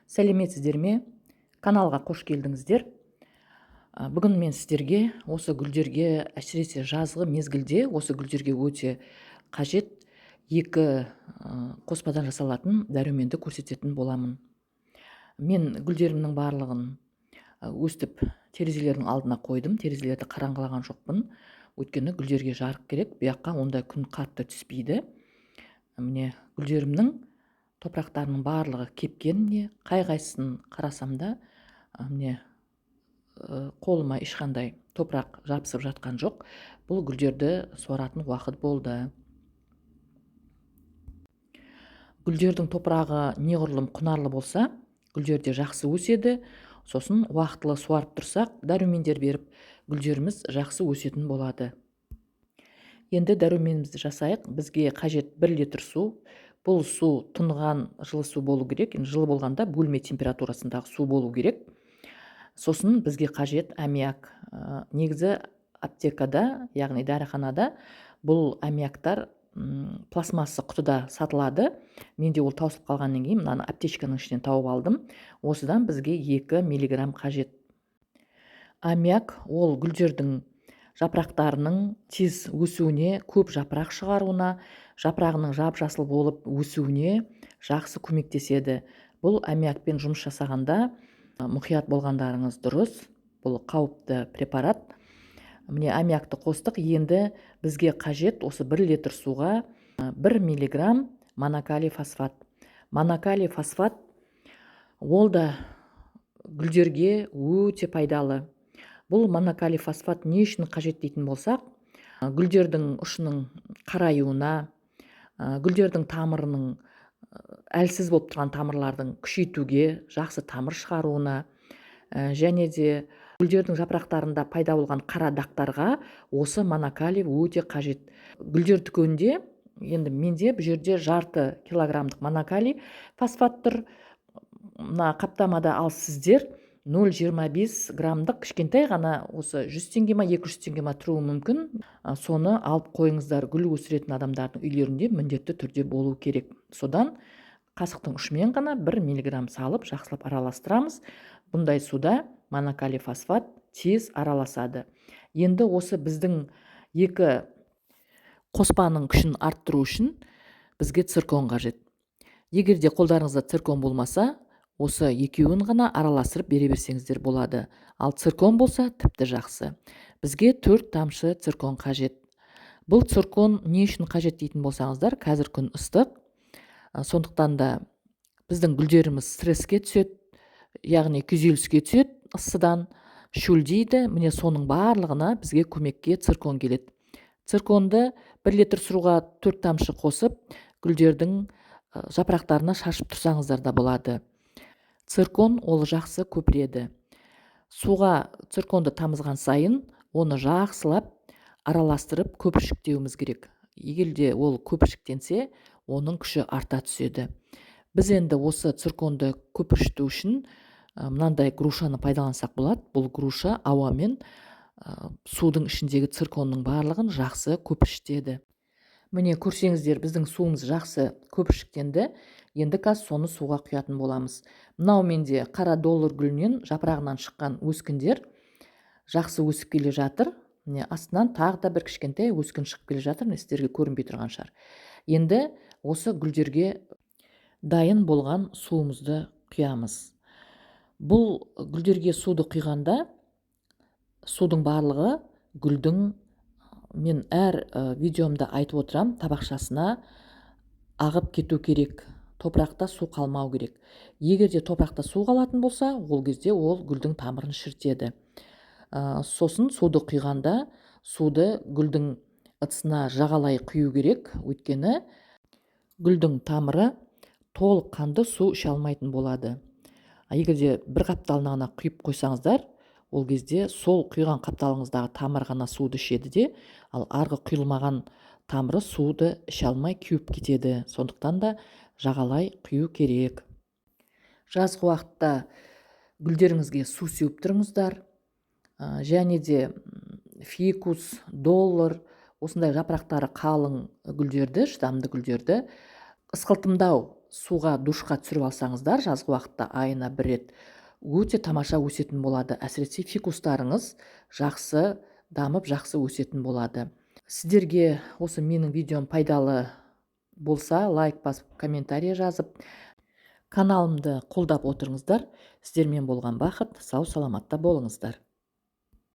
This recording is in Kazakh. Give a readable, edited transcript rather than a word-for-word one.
Сәлеметсіздер ме? Каналға қош келдіңіздер. Бүгін мен сіздерге осы гүлдерге, әсіресе жазғы мезгілде осы гүлдерге өте қажет екі қоспадан жасалатын дәруменді көрсететін боламын. Мен гүлдерімнің барлығын өстіп терезелердің алдына қойдым. Терезелерді қараңғылаған жоқпын. Өйткені гүлдерге жарық керек. Бұяққа онда күн қатты түспейді. Міне гүлдерімнің топырақтарының барлығы кепкен. Қай-қайсысын қарасам да міне қолыма ешқандай топырақ жабысып жатқан жоқ. Бұл гүлдерді суаратын уақыт болды. Гүлдердің топырағы неғұрлым құнарлы болса, гүлдерде жақсы өседі. Сосын уақытылы суарып тұрсақ, дәрумендер беріп, гүлдеріміз жақсы өсетін болады. Енді дәруменімізді жасайық. Бізге қажет 1 литр су. Бұл су тұнған жылы су болу керек. Жылы болғанда бөлме температурасындағы су болу керек. Сосын бізге қажет аммиак. Негізі аптекада, яғни дәріханада бұл аммиактар пластмасса құтыда сатылады. Менде ол таусылып қалғаннан кейін мынаны аптечканың ішінен тауып алдым. Осыдан бізге 2 миллиграмм қажет. Аммиак ол гүлдердің жапырақтарының тез өсуіне, көп жапырақ шығаруына, жапырағының жап-жасыл болып өсуіне жақсы көмектеседі. Бұл аммиакпен жұмыс жасағанда мұқият болғандарыңыз дұрыс. Бұл қауіпті препарат. Міне аммиакты қостық. Енді бізге қажет осы 1 литр суға 1 миллиграмм монокалий фосфат. Монокалий фосфат ол да гүлдерге өте пайдалы. Бұл монокалий фосфат не үшін қажет дейтін болсақ, гүлдердің ұшының қараюына, гүлдердің тамырының әлсіз болып тұрған тамырлардың күшейтуге, жақсы тамыр шығаруына, және де гүлдердің жапырақтарында пайда болған қара дақтарға осы монокалий өте қажет. Гүлдер дүкенінде, енді менде бұл жерде жарты килограммдық монокалий фосфат тұр. Мына қаптамада, ал сіздер 0,25 граммдық кішкентай ғана, осы 100 теңге ма 200 теңге ма тұруы мүмкін. Соны алып қойыңыздар. Гүл өсіретін адамдардың үйлерінде міндетті түрде болу керек. Содан қасықтың ұшымен ғана 1 миллиграмм салып жақсылап араластырамыз. Бұндай суда монокалий фосфат тез араласады. Енді осы біздің екі қоспаның күшін арттыру үшін бізге циркон қажет. Егер де қолдарыңызда циркон болмаса, осы екеуін ғана араластырып бере берсеңіздер болады. Ал циркон болса тіпті жақсы. Бізге 4 тамшы циркон қажет. Бұл циркон не үшін қажет дейтін болсаңыздар, қазір күн ыстық. Сондықтан да біздің гүлдеріміз стресске түседі, яғни күйзеліске түседі, ыстыдан шөлдейді. Міне соның барлығына бізге көмекке циркон келеді. Цирконды 1 литр суға 4 тамшы қосып, гүлдердің жапырақтарына шашып тұрсаңыздар да болады. Циркон ол жақсы көпіреді. Суға цирконды тамызған сайын, оны жақсылап араластырып көпіршіктеуіміз керек. Егер де ол көпіршіктенсе, оның күші арта түседі. Біз енді осы цирконды көпіршіту үшін мынандай грушаны пайдалансақ болады. Бұл груша ауамен судың ішіндегі цирконның барлығын жақсы көпіршітеді. Міне көрсеңіздер, біздің суымыз жақсы көпіршіктенді. Енді қазір соны суға құятын боламыз. Мынау менде қара доллар гүлінен жапырағынан шыққан өскіндер жақсы өсіп келе жатыр. Міне астынан тағы да бір кішкентай өскін шығып келе жатыр. Сіздерге көрінбей тұрған шығар. Енді осы гүлдерге дайын болған суымызды құямыз. Бұл гүлдерге суды құйғанда, судың барлығы гүлдің, мен әр видеомда айтып отырам, табақшасына ағып кету керек. Топырақта су қалмау керек. Егер де топырақта су қалатын болса, ол кезде ол гүлдің тамырын шіртеді. Сосын суды құйғанда, суды гүлдің ыдысына жағалай құю керек. Өйткені гүлдің тамыры толық қанды су іше алмайтын болады. Егер де бір қапталына құйып қойсаңыздар, ол кезде сол құйған қапталыңыздағы тамыр ғана суды ішеді де, ал арғы құйылмаған тамыры суды іше алмай кеуіп кетеді. Сондықтан да жағалай құю керек. Жазғы уақытта гүлдеріңізге су сеуіп тұрыңыздар. Және де фикус, доллар, осындай жапырақтары қалың гүлдерді, шыдамды гүлдерді ысқылтымдау суға душқа түсіріп алсаңыздар жазғы уақытта айына бір рет өте тамаша өсетін болады. Әсіресе фикустарыңыз жақсы дамып, жақсы өсетін болады. Сіздерге осы менің видеом пайдалы болса, лайк басып, комментарий жазып, каналымды қолдап отырыңыздар. Сіздермен болған бақыт, сау саламатта болыңыздар.